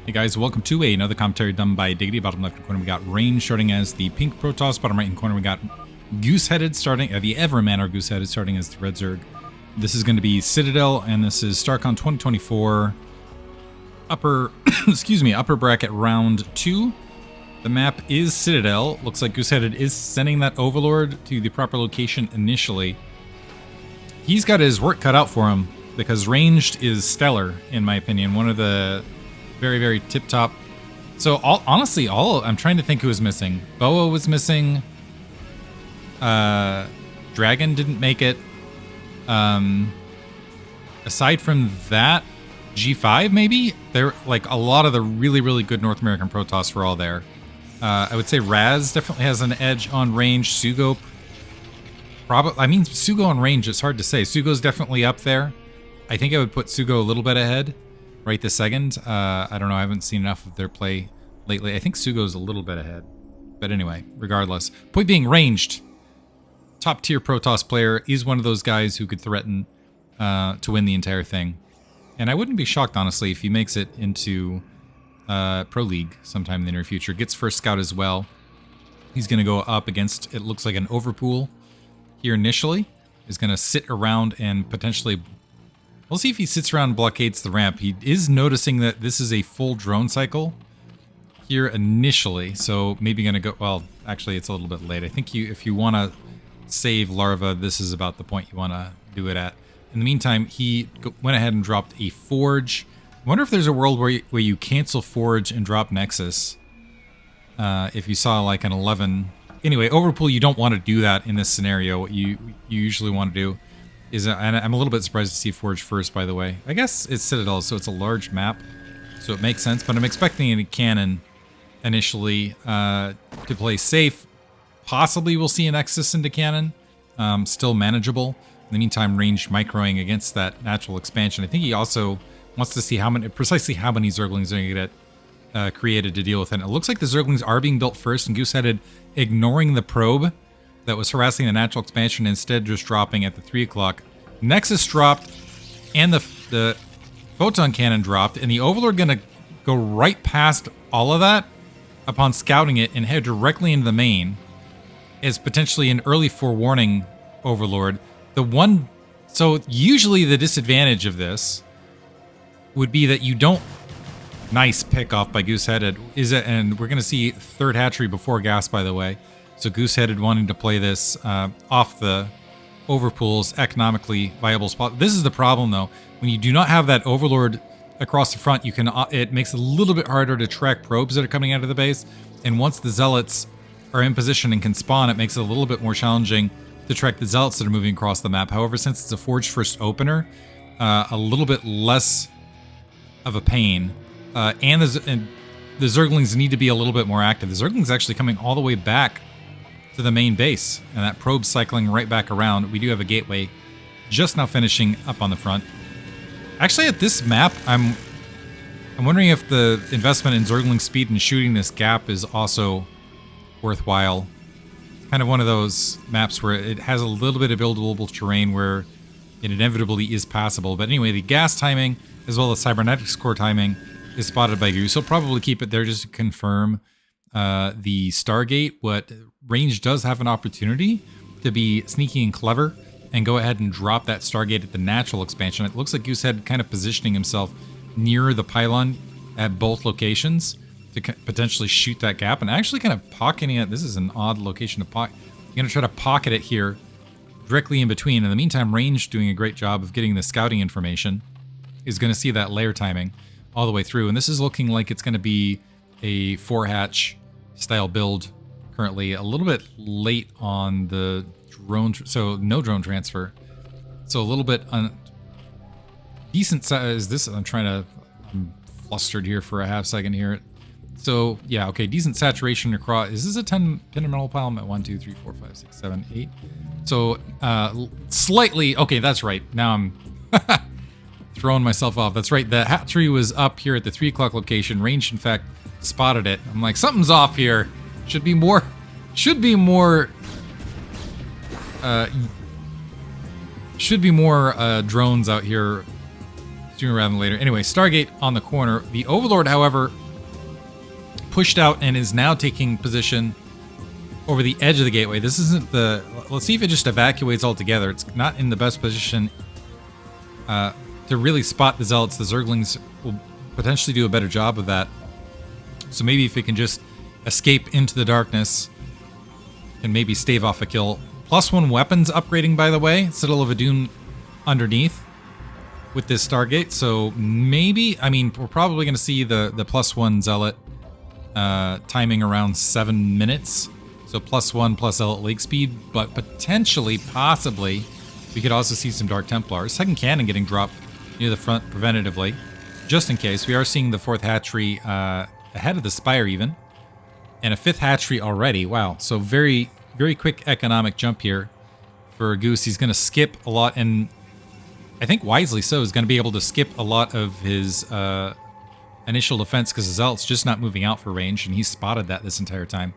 Hey guys, welcome to another commentary done by Diggity. Bottom left corner we got Range starting as the pink Protoss. Bottom right corner we got Gooseheaded starting, the Evermanor Gooseheaded starting as the red Zerg. This is going to be Citadel, and this is Starcon 2024 upper, upper bracket round 2. The map is Citadel. Looks like Gooseheaded is sending that Overlord to the proper location initially. He's got his work cut out for him because Ranged is stellar, in my opinion. One of the very, very tip-top. So, honestly, I'm trying to think who was missing. Boa was missing. Dragon didn't make it. Aside from that, G5 maybe? There, like, a lot of the really, really good North American Protoss were all there. I would say Raz definitely has an edge on Range. Sugo, Sugo on Range, it's hard to say. Sugo's definitely up there. I think I would put Sugo a little bit ahead right this second. I don't know, I haven't seen enough of their play lately. I think Sugo's a little bit ahead. But anyway, regardless. Point being, Ranged, top tier Protoss player, is one of those guys who could threaten to win the entire thing. And I wouldn't be shocked, honestly, if he makes it into Pro League sometime in the near future. Gets first scout as well. He's going to go up against, it looks like, an Overpool here initially. Is going to sit around and potentially... We'll see if he sits around and blockades the ramp. He is noticing that this is a full drone cycle here initially, so maybe going to go... Well, actually, it's a little bit late. I think if you want to save Larva, this is about the point you want to do it at. In the meantime, he went ahead and dropped a Forge. I wonder if there's a world where you cancel Forge and drop Nexus. If you saw like an 11... Anyway, Overpool, you don't want to do that in this scenario. What you usually want to do is, and I'm a little bit surprised to see Forge first, by the way. I guess it's Citadel, so it's a large map, so it makes sense. But I'm expecting a cannon initially to play safe. Possibly we'll see an Nexus into cannon. Still manageable. In the meantime, Range microing against that natural expansion. I think he also wants to see precisely how many Zerglings are going to get created to deal with it. And it looks like the Zerglings are being built first, and Gooseheaded ignoring the probe that was harassing the natural expansion, instead just dropping at the 3 o'clock. Nexus dropped, and the photon cannon dropped, and the Overlord gonna go right past all of that upon scouting it and head directly into the main as potentially an early forewarning Overlord. So usually the disadvantage of this would be that you don't... Nice pick off by Gooseheaded. And we're gonna see third hatchery before gas, by the way. So Gooseheaded wanting to play this off the Overpool's economically viable spot. This is the problem, though. When you do not have that Overlord across the front, it makes it a little bit harder to track probes that are coming out of the base. And once the Zealots are in position and can spawn, it makes it a little bit more challenging to track the Zealots that are moving across the map. However, since it's a Forge first opener, a little bit less of a pain. And the Zerglings need to be a little bit more active. The Zerglings actually coming all the way back to the main base, and that probe cycling right back around. We do have a gateway just now finishing up on the front. Actually, at this map, I'm wondering if the investment in Zergling speed and shooting this gap is also worthwhile. Kind of one of those maps where it has a little bit of buildable terrain where it inevitably is passable. But anyway, the gas timing as well as cybernetics core timing is spotted by Goose. So probably keep it there just to confirm the Stargate. What Range does have an opportunity to be sneaky and clever and go ahead and drop that Stargate at the natural expansion. It looks like Goosehead kind of positioning himself near the pylon at both locations to potentially shoot that gap, and actually kind of pocketing it. This is an odd location to pocket. You're going to try to pocket it here directly in between. In the meantime, Range doing a great job of getting the scouting information. Is going to see that layer timing all the way through, and this is looking like it's going to be a 4-hatch style build currently. A little bit late on the drone, so no drone transfer. So a little bit decent size. This I'm flustered here for a half second here. So yeah, okay, decent saturation across. Is this a 10 pin metal pile? I'm at 1, 2, 3, 4, 5, 6, 7, 8. So slightly okay. That's right. Now I'm throwing myself off. That's right. The hatchery was up here at the 3 o'clock location. Range, in fact, spotted it. I'm like, something's off here. Should be more drones out here sooner rather than later. Anyway, Stargate on the corner. The Overlord, however, pushed out and is now taking position over the edge of the gateway. This isn't the... Let's see if it just evacuates altogether. It's not in the best position to really spot the Zealots. The Zerglings will potentially do a better job of that. So maybe if it can just escape into the darkness and maybe stave off a kill. +1 weapons upgrading, by the way. Citadel of Adun underneath with this Stargate. So maybe... I mean, we're probably going to see the +1 Zealot timing around 7 minutes. So +1 plus Zealot leg speed, but potentially, possibly, we could also see some Dark Templar. Second cannon getting dropped near the front preventatively, just in case. We are seeing the 4th hatchery ahead of the Spire even, and a 5th hatchery already. Wow, so very, very quick economic jump here for Goose. He's going to skip a lot, and I think wisely so. He's going to be able to skip a lot of his initial defense because the Zealot's just not moving out for range, and he's spotted that this entire time.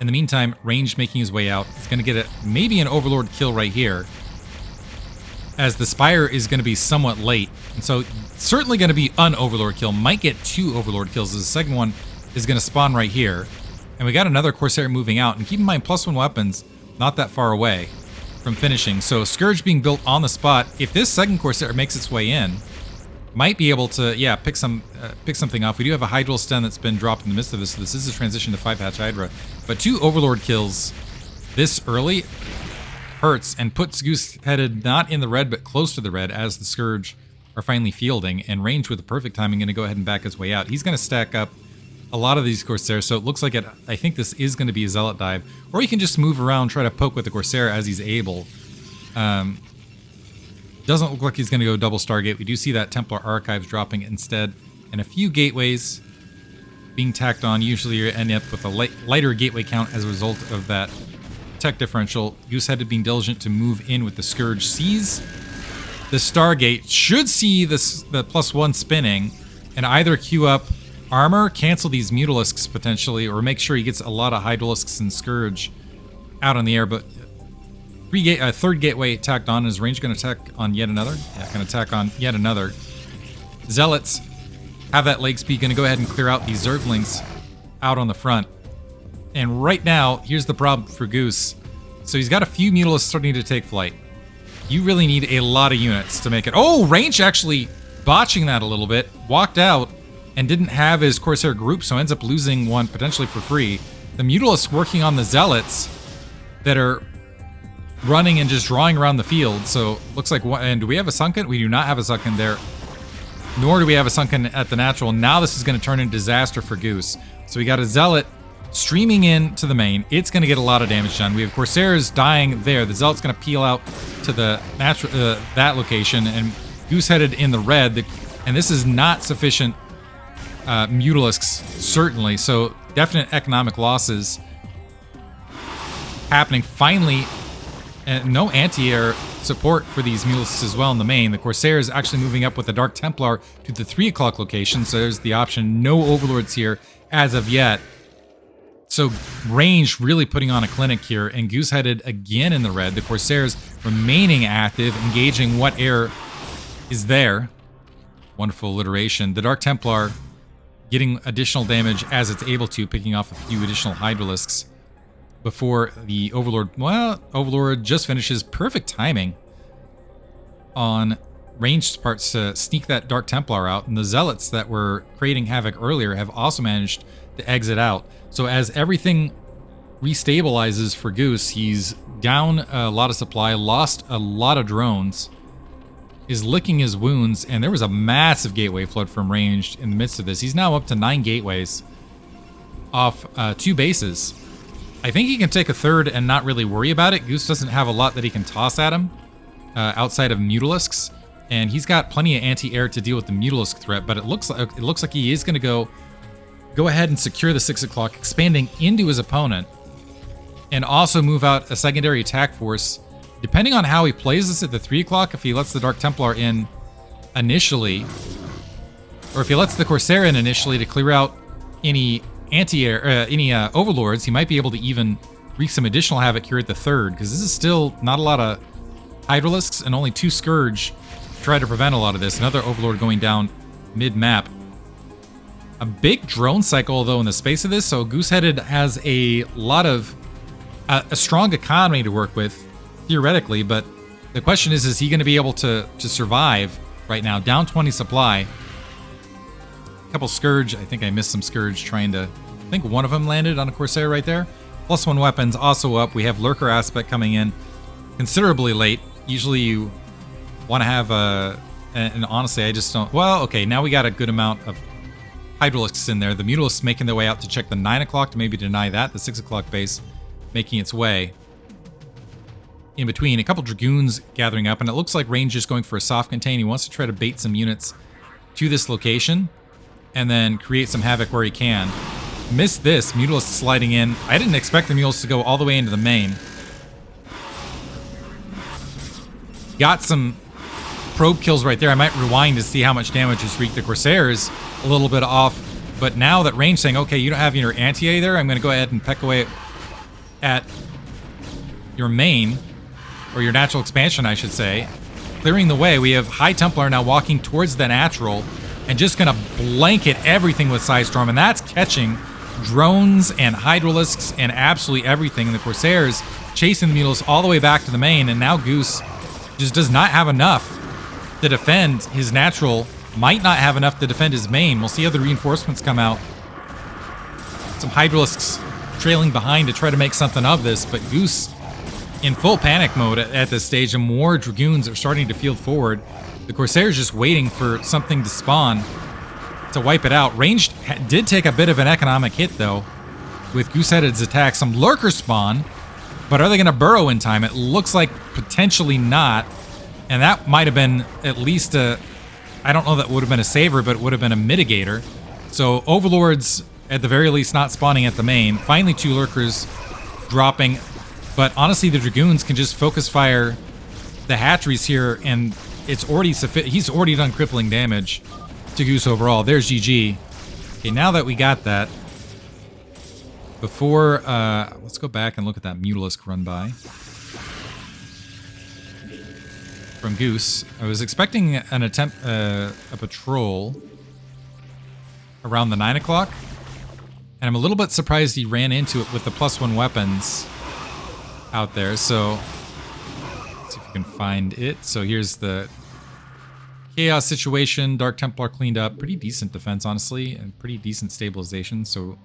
In the meantime, Range making his way out. He's going to get maybe an Overlord kill right here, as the Spire is going to be somewhat late. And so certainly going to be an Overlord kill. Might get 2 Overlord kills. The second one is going to spawn right here. And we got another Corsair moving out. And keep in mind, +1 weapons, not that far away from finishing. So Scourge being built on the spot. If this second Corsair makes its way in, might be able to, yeah, pick something off. We do have a Hydral Sten that's been dropped in the midst of this, so this is a transition to 5-hatch Hydra. But 2 Overlord kills this early hurts and puts Gooseheaded not in the red, but close to the red as the Scourge are finally fielding. And Range with the perfect timing going to go ahead and back his way out. He's going to stack up a lot of these Corsairs, so it looks like I think this is going to be a Zealot dive. Or he can just move around, try to poke with the Corsair as he's able. Doesn't look like he's going to go double Stargate. We do see that Templar Archives dropping instead. And a few gateways being tacked on. Usually you end up with a lighter gateway count as a result of that tech differential. Gooseheaded being diligent to move in with the Scourge. Sees the Stargate. Should see the +1 spinning. And either queue up armor, cancel these Mutalisks potentially, or make sure he gets a lot of Hydralisks and Scourge out on the air. But third gateway tacked on. Is Range going to attack on yet another? Yeah, going to attack on yet another. Zealots have that leg speed. Going to go ahead and clear out these Zerglings out on the front. And right now, here's the problem for Goose. So he's got a few Mutalisks starting to take flight. You really need a lot of units to make it. Oh, Range actually botching that a little bit. Walked out and didn't have his Corsair group, so ends up losing one potentially for free. The Mutalisks working on the Zealots that are running and just drawing around the field. So looks like one. And do we have a Sunken? We do not have a Sunken there, nor do we have a Sunken at the natural. Now this is going to turn into disaster for Goose. So we got a Zealot streaming in to the main. It's going to get a lot of damage done. We have Corsairs dying there. The Zealot's going to peel out to the natural that location, and Gooseheaded in the red. And this is not sufficient Mutalisks, certainly. So definite economic losses happening. Finally, no anti-air support for these Mutalisks as well in the main. The Corsair is actually moving up with the Dark Templar to the 3 o'clock location, so there's the option. No Overlords here as of yet. So Range really putting on a clinic here, and Gooseheaded again in the red. The Corsairs remaining active, engaging what air is there. Wonderful alliteration. The Dark Templar getting additional damage as it's able to, picking off a few additional Hydralisks before the Overlord, well, Overlord just finishes. Perfect timing on Range's parts to sneak that Dark Templar out, and the Zealots that were creating havoc earlier have also managed to exit out. So as everything restabilizes for Goose, he's down a lot of supply, lost a lot of drones, is licking his wounds, and there was a massive gateway flood from Range in the midst of this. He's now up to 9 gateways off 2 bases. I think he can take a third and not really worry about it. Goose doesn't have a lot that he can toss at him outside of Mutalisks, and he's got plenty of anti-air to deal with the Mutalisk threat. But it looks like he is going to go ahead and secure the 6 o'clock, expanding into his opponent, and also move out a secondary attack force. Depending on how he plays this at the 3 o'clock, if he lets the Dark Templar in initially, or if he lets the Corsair in initially to clear out any anti-air, any Overlords, he might be able to even wreak some additional havoc here at the 3rd, because this is still not a lot of Hydralisks and only 2 Scourge try to prevent a lot of this. Another Overlord going down mid-map. A big drone cycle, though, in the space of this, so Gooseheaded has a lot of... a strong economy to work with, theoretically, but the question is he going to be able to survive right now? Down 20 supply. A couple Scourge. I think I missed some Scourge trying to... I think one of them landed on a Corsair right there. +1 weapons also up. We have Lurker aspect coming in considerably late. Usually you want to have a... And honestly, I just don't... Well, okay, now we got a good amount of Hydralisks in there. The Mutalisks making their way out to check the 9 o'clock to maybe deny that. The 6 o'clock base making its way. In between, a couple Dragoons gathering up, and it looks like Range is going for a soft contain. He wants to try to bait some units to this location and then create some havoc where he can. Missed this. Mutalisk sliding in. I didn't expect the Mules to go all the way into the main. Got some probe kills right there. I might rewind to see how much damage is wreaked. The Corsair is a little bit off, but now that Range saying, okay, you don't have your anti-A there, I'm going to go ahead and peck away at your main, or your natural expansion, I should say. Clearing the way, we have High Templar now walking towards the natural and just going to blanket everything with Psystorm, and that's catching drones and Hydralisks and absolutely everything. And the Corsairs chasing the Mutalisks all the way back to the main, and now Goose just does not have enough to defend his natural, might not have enough to defend his main. We'll see how the reinforcements come out. Some Hydralisks trailing behind to try to make something of this, but Goose in full panic mode at this stage, and more Dragoons are starting to field forward. The Corsairs just waiting for something to spawn to wipe it out. Ranged did take a bit of an economic hit, though, with Gooseheaded's attack. Some Lurker spawn, but are they going to burrow in time? It looks like potentially not, and that might have been at least a... I don't know that would have been a saver, but it would have been a mitigator. So Overlords, at the very least, not spawning at the main. Finally, 2 Lurkers dropping, but honestly, the Dragoons can just focus fire the hatcheries here, and it's already he's already done crippling damage to Goose overall. There's GG. Okay, now that we got that, before let's go back and look at that Mutalisk run by from Goose. I was expecting an attempt, a patrol around the 9 o'clock, and I'm a little bit surprised he ran into it with the +1 weapons out there. So let's see if we can find it. So here's the Chaos situation. Dark Templar cleaned up. Pretty decent defense, honestly, and pretty decent stabilization. So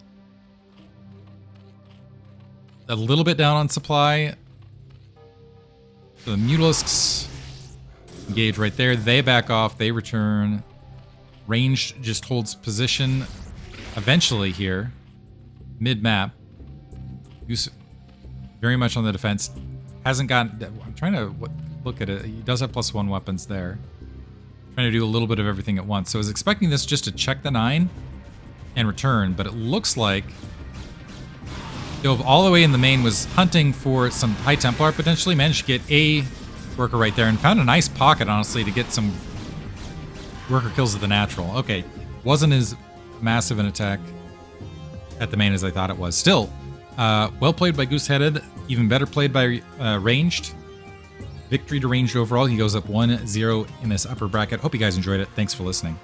a little bit down on supply. So the Mutalisks engage right there. They back off. They return. Range just holds position eventually here. Mid-map. Goose very much on the defense. Hasn't gotten... I'm trying to look at it. He does have +1 weapons there. Trying to do a little bit of everything at once. So I was expecting this just to check the 9 and return, but it looks like dove all the way in the main, was hunting for some High Templar potentially, managed to get a worker right there, and found a nice pocket, honestly, to get some worker kills at the natural. Okay, wasn't as massive an attack at the main as I thought it was. Still, well played by Gooseheaded, even better played by Ranged. Victory to Ranged overall. He goes up 1-0 in this upper bracket. Hope you guys enjoyed it. Thanks for listening.